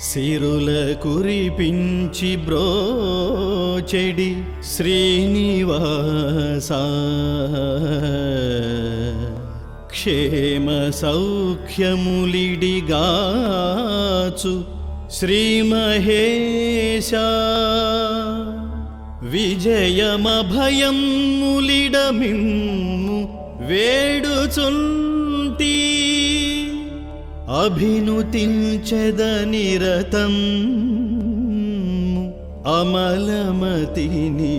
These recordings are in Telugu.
సిరుల కురిపించి బ్రోచెడి శ్రీనివాస క్షేమ సౌఖ్యములిడిగాచు శ్రీ మహేశ విజయమభయములిడమిమ్ము వేడుచుంటి అభినుతించెదనిరతం అమలమతిని.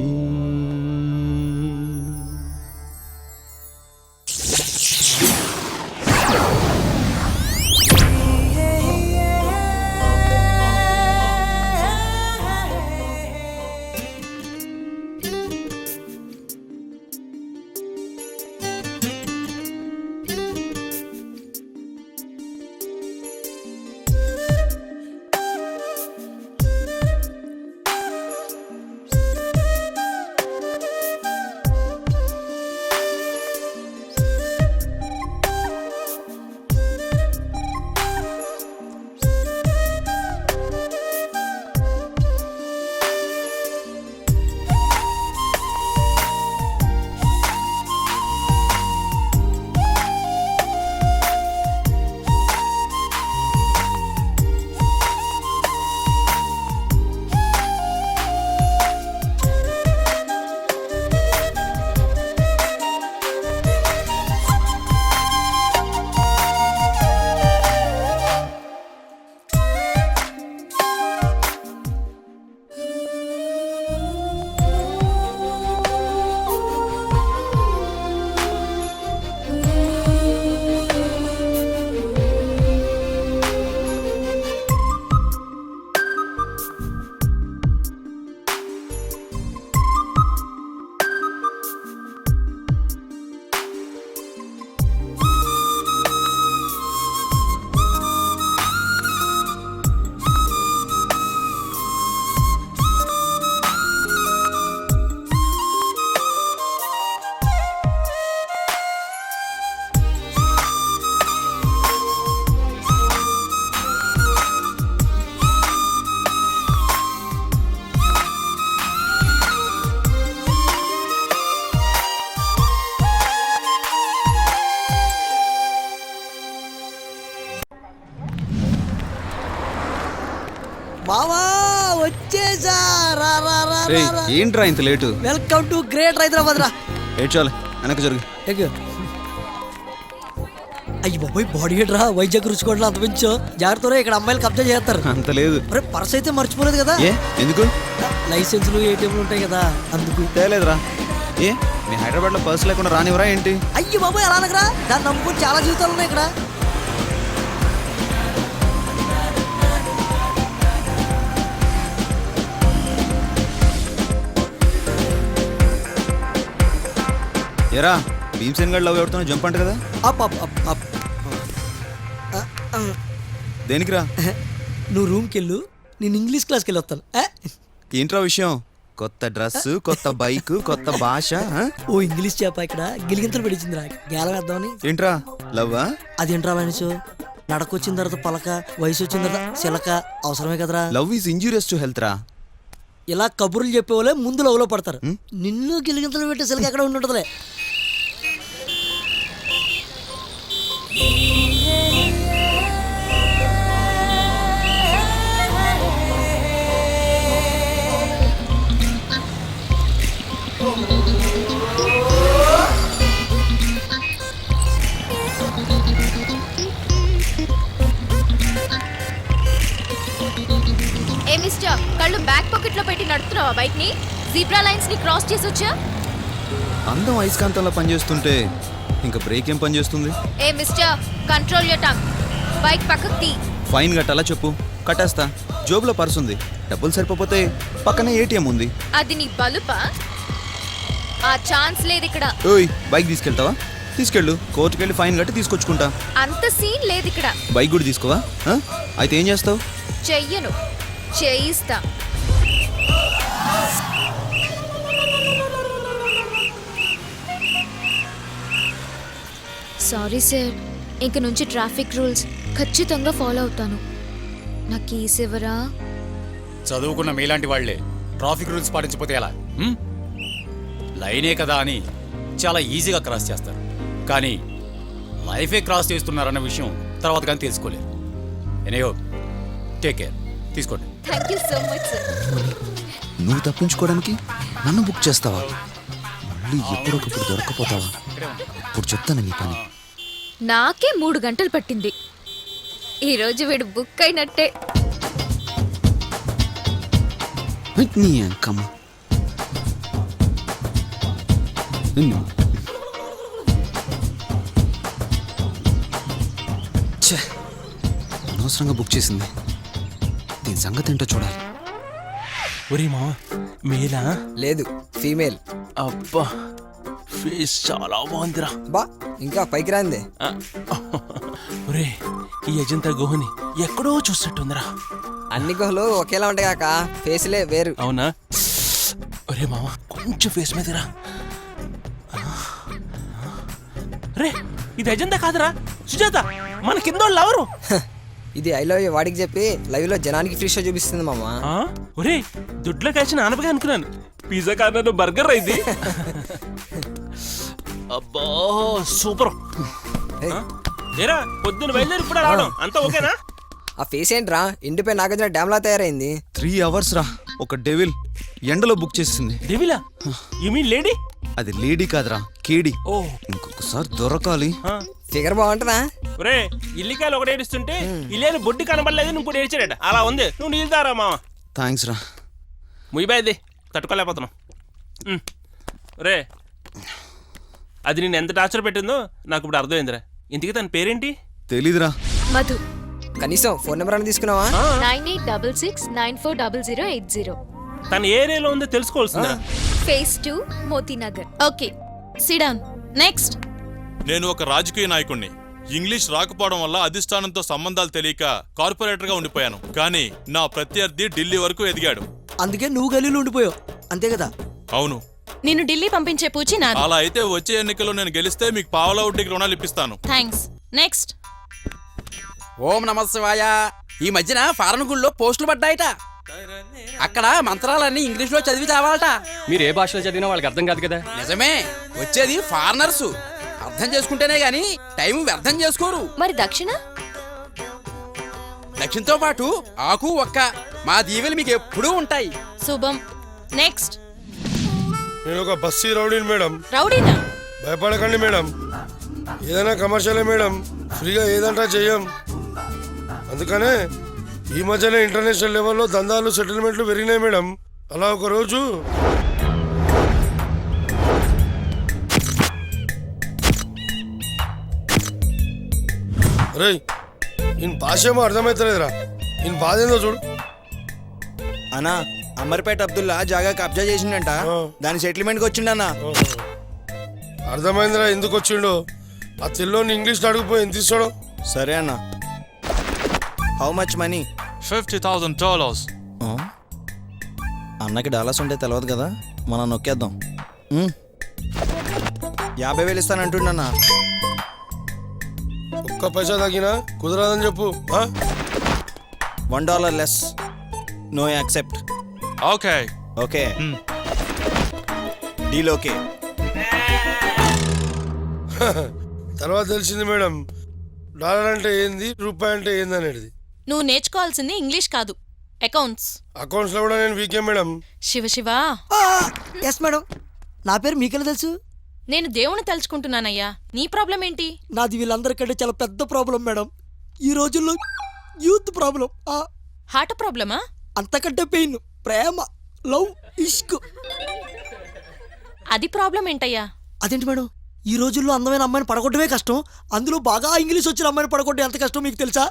బావా వచ్చేసా రా రా రా రా. ఏంట్రా ఇంత late? Welcome to great Hyderabad రా. ఏడ్చాలి వెనక జరుగు. అయ్యి బాబోయ్ బాడీ హెడ్ రా. వైజాగ్ రుచుకోవడం అంత పెంచో జాగ్రత్త. ఇక్కడ అమ్మాయిలు కబ్జా చేస్తారు. అంత లేదు. అరే పర్స్ అయితే మర్చిపోలేదు కదా? ఎందుకు? లైసెన్సులు ఏటీఎంలు ఉంటాయి కదా అందుకు. తేలేదురా. ఏ మీ హైదరాబాద్ లో పర్స్ లేకుండా రానివరా ఏంటి? అయ్యి బాబోయ్ అలా అనకరా. దాన్ని నమ్ముకుని చాలా జీవితాలు ఉన్నాయి ఇక్కడ. ఏరా భీమ్సేన్ గడ్ లవ్ ఎవరితోనో జంప్ అంట కదా? Up up up up. దేనికిరా? నువ్వు రూమ్కి వెళ్ళు, నేను ఇంగ్లీష్ క్లాస్కి వెళ్ళి వస్తాను. ఏంట్రా విషయం? కొత్త డ్రెస్, కొత్త బైక్, కొత్త భాష. ఓ ఇంగ్లీష్ చేప ఇక్కడ గిలిగింతలు పెట్టించిందిరా. గేలం వేద్దామని. ఏంట్రా లవ్వా? అదేంట్రా మనిషి నడకొచ్చిన తర్వాత పలక, వయసు వచ్చిన తర్వాత చిలక అవసరమే కదరా. Love is injurious to health రా. ఇలా కబుర్లు చెప్పేవాళ్ళే ముందు లవ్లో పడతారు. నిన్ను గిలిగింతలు పెట్టే చిలక ఎక్కడ ఉంటుందిలే. ఏ మిస్టర్, కళ్ళు బ్యాక్ పాకెట్ లో పెట్టి నడుపుతున్నావా బైక్ ని? జీబ్రా లైన్స్ ని క్రాస్ చేసి వచ్చా? అందం అయస్కాంతంలో పనిచేస్తుంటే ఇంకా బ్రేక్ ఏం పనిచేస్తుంది? ఏ mister, control your tongue. Bike పక్కకు తీ. ఫైన్ కట్టాలా చెప్పు, కట్టేస్తా. జోబులో పర్స్ ఉంది, డబ్బులు సరిపోతే పక్కనే ఏటీఎం ఉంది. అది నీ బలుపా? ఆ ఛాన్స్ లేదు ఇక్కడ. ఓయ్ బైక్ తీసుకెళ్తావా? తీసుకెళ్ళు, కోర్టుకి వెళ్ళి ఫైన్ కట్టి తీసుకొచ్చుకుంటా. అంత సీన్ లేదు ఇక్కడ. బైక్ కూడా తీసుకోవా? అయితే ఏం చేస్తావు? చెయ్యను, చేయిస్తా. సారీ సార్, ఇంక నుంచి ట్రాఫిక్ రూల్స్ ఖచ్చితంగా ఫాలో అవుతాను. నా కేసు ఎవరా? చదువుకున్న మీలాంటి వాళ్లే ట్రాఫిక్ రూల్స్ పాటించకపోతే ఎలా? లైనే కదా అని చాలా ఈజీగా క్రాస్ చేస్తారు, కానీ లైఫే క్రాస్ చేస్తున్నారన్న విషయం తర్వాత కానీ తెలుసుకోలేరు. ఎనయో టేక్ కేర్, తీసుకోండి. Thank you so much sir. నువ్వు తప్పించుకోవడానికి నన్ను బుక్ చేస్తావా? మళ్ళీ ఎప్పుడొకప్పుడు దొరకపోతావా? ఇప్పుడు చెప్తాను నీ పని. నాకే 3 గంటలు పట్టింది. ఈరోజు వీడు బుక్ అయినట్టే. నీ అంకమ్మ నిన్ను. ఛే, అనవసరంగా బుక్ చేసింది. దీని సంగతి ఏంటో చూడాలి. ఒరే మామ, మేలా? లేదు, ఫీమేల్. అబ్బా, ఫేస్ చాలా బాగుందిరా. బా ఇంకా పైకి రాందే. ఒరే, ఈ అజంతా గుహని ఎక్కడో చూసినట్టుందిరా. అన్ని గుహలు ఒకేలా ఉంటాయి కాక ఫేస్లే వేరు. అవునా? ఒరే మామ, కొంచెం ఫేస్ మీదరా. రే, ఇది అజంతా కాదురా, సుజాత. మన కింద వాళ్ళు ఎవరు? ఇది ఐ లవ్ యూ వాడికి చెప్పి లైవ్ లో జనానికి ఫ్రీ షో చూపిస్తుంది మామ. ఒరే, దుడ్లో కలిసిన ఆనపగా అనుకున్నాను. పిజ్జా కార్నర్ బర్గర్ ఇది. అబ్బా సూపర్. ఏరా, పొద్దున బయలుదేరి ఇప్పుడు రావడం అంతా ఓకేనా? ఆ ఫేస్ ఏంట్రా ఇండిపై నాగార్జున డ్యామ్ లా తయారైంది. 3 hours రా. ఒక డెవిల్ ఎండలో బుక్ చేసింది. డెవిలా? You mean lady? అది లేడీ కాదురా, కేడి. ఓ, ఇంకొకసారి దొరకాలి. ఫిగర్ బాగుంటుందా? ఒరే, ఇల్లికాయలు ఒకటి ఏడుస్తుంటే ఇల్లేని బొడ్డి కనబడలేదు, ఇంకోటి ఏడ్చాడట. అలా ఉంది. నువ్వు నీళ్ళు తారా మామ. థ్యాంక్స్ రా. ముయ్యబాయిది తట్టుకోలేకపోతున్నాం. రే, అది నేను ఎంత టార్చర్ పెట్టిందో నాకు ఇప్పుడు అర్థమైందిరా. ఇంతకీ తన పేరేంటి? తెలీదురా. మధు. కనీసం ఫోన్ నెంబర్ అని తీసుకున్నావా? 9866940080. తన ఏరియాలో ఉందో తెలుసుకోవాల్సిందిరా. ఫేస్ 2 మోతీనగర్. ఓకే, సిడాన్. నెక్స్ట్. నేను ఒక రాజకీయ నాయకుణ్ణి. ఇంగ్లీష్ రాకపోవడం వల్ల అధిష్టానంతో సంబంధాలు తెలియక కార్పొరేటర్ గా ఉండిపోయాను. కానీ నా ప్రత్యర్థి ఢిల్లీ వరకు ఎదిగాడు. అందుకే నువ్వు గలీలో ఉండిపోయావు, అంతే కదా? అవును. నిన్ను ఢిల్లీ పంపించే పూచి నాది. అలా అయితే వచ్చే ఎన్నికల్లో నేను గెలిస్తే మీకు పావలా వడ్డీకి రుణాలు ఇప్పిస్తాను. థ్యాంక్స్. నెక్స్ట్. ఓం నమ శివాయ. ఈ మధ్యన ఫారెన్ గుళ్ళో పోస్టులు పడ్డాయట. అక్కడ మంత్రాలన్నీ ఇంగ్లీష్ లో చదివి చావాలట. మీరు ఏ భాషలో చదివినా వాళ్ళకి అర్థం కాదు కదా. నిజమే, వచ్చేది ఫారినర్స్. అర్థం చేసుకుంటేనే గాని టైం వ్యర్థం చేసుకోరు. మరి దక్షిణ? దక్షిణతో పాటు ఆకు ఒక్క మా దీవెలు మీకు ఎప్పుడూ ఉంటాయి. శుభం. నెక్స్ట్. నేను ఒక బస్సీ రౌడీని మేడం. రౌడీనా? భయపడకండి మేడం, ఏదైనా కమర్షియలే మేడం, ఫ్రీగా ఏదంటా చెయ్యం. అందుకనే ఈ మధ్యనే ఇంటర్నేషనల్ లెవెల్లో దందాలు సెటిల్మెంట్లు పెరిగినాయి మేడం. అలా ఒక రోజు రేయ్, ఈయన భాష ఏమో అర్థమవుతలేదురా. ఈయన బాధ ఏందో చూడు. అన్నా, అమర్పేట అబ్దుల్లా జాగా కబ్జా చేసిండంట. దాని సెటిల్మెంట్కి వచ్చిండన్నా. అర్థమైందిరా ఎందుకు వచ్చిండో. ఆ తెల్లోని ఇంగ్లీష్లో అడుగుపోయి ఎంత ఇస్తాడో. సరే అన్న. How much money? $50,000. అన్నకి డాలర్స్ ఉంటే తెలియదు కదా, మనం నొక్కేద్దాం. 50,000 ఇస్తానంటుండన్నా. ఒక్క పైసా తగ్గినా కుదరదని చెప్పు. $1 less. No accept. Okay. Okay, deal okay. తర్వాత తెలిసింది మేడం, డాలర్ అంటే ఏంది, రూపాయి అంటే ఏంది అనేది. నువ్వు నేర్చుకోవాల్సింది ఇంగ్లీష్ కాదు, అకౌంట్స్. అకౌంట్స్ లో కూడా నేను వీకే madam. Shiva Shiva. Yes madam. నా పేరు మీకెలా తెలుసు? నేను దేవుని తలుచుకుంటున్నానయ్యా. నీ ప్రాబ్లం ఏంటి? నాది వీళ్ళందరికంటే చాలా పెద్ద ప్రాబ్లం మేడం. ఈ రోజుల్లో యూత్ ప్రాబ్లం. హార్ట్ ప్రాబ్లమా? అంతకంటే పెయిన్, ప్రేమ, లవ్, ఇష్క్. అది ప్రాబ్లం ఏంటయ్యా? అదేంటి మేడం, ఈ రోజుల్లో అందమైన అమ్మాయిని పడగొట్టడమే కష్టం, అందులో బాగా ఇంగ్లీష్ వచ్చిన అమ్మాయిని పడగొట్టడం ఎంత కష్టం మీకు తెలుసా?